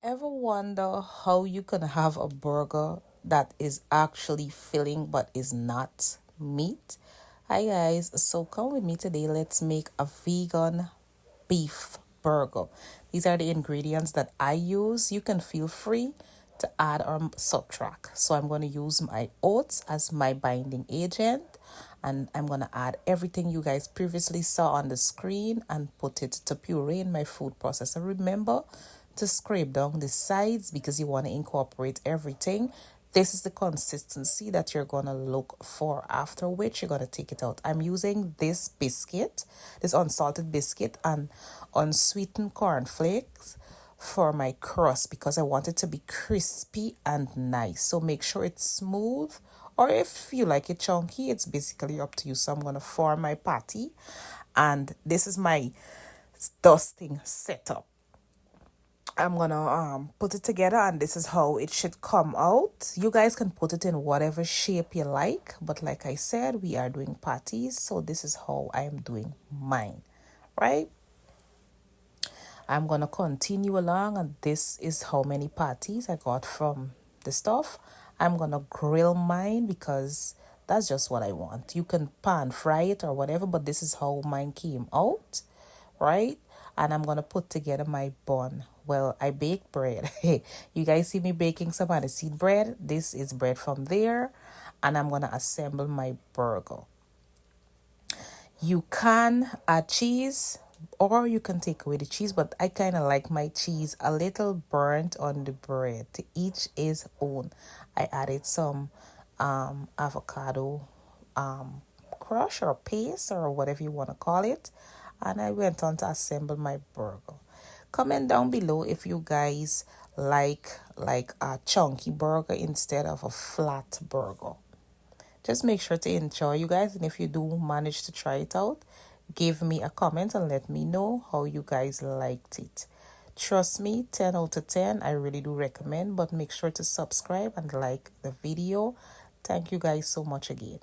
Ever wonder how you can have a burger that is actually filling but is not meat? Hi guys, so come with me today. Let's make a vegan beef burger. These are the ingredients that I use. You can feel free to add or subtract. So I'm going to use my oats as my binding agent, and I'm going to add everything you guys previously saw on the screen and put it to puree in my food processor. Remember to scrape down the sides because you want to incorporate everything. This is the consistency that you're going to look for, after which you're going to take it out. I'm using this biscuit, this unsalted biscuit, and unsweetened corn flakes for my crust because I want it to be crispy and nice. So make sure it's smooth, or if you like it chunky, it's basically up to you. So I'm going to form my patty, and this is my dusting setup. I'm gonna put it together, and this is how it should come out. You guys can put it in whatever shape you like, but like I said, we are doing patties, so this is how I am doing mine, right? I'm gonna continue along, and this is how many patties I got from the stuff. I'm gonna grill mine because that's just what I want. You can pan fry it or whatever, but this is how mine came out, right? And I'm gonna put together my bun. Well, I bake bread. You guys see me baking some seed bread. This is bread from there, and I'm gonna assemble my burger. You can add cheese, or you can take away the cheese, but I kind of like my cheese a little burnt on the bread. To each his own. I added some avocado crush or paste or whatever you want to call it, and I went on to assemble my burger. Comment down below if you guys like a chunky burger instead of a flat burger. Just make sure to enjoy, you guys, and if you do manage to try it out, give me a comment and let me know how you guys liked it. Trust me, 10 out of 10, I really do recommend, but make sure to subscribe and like the video. Thank you guys so much again.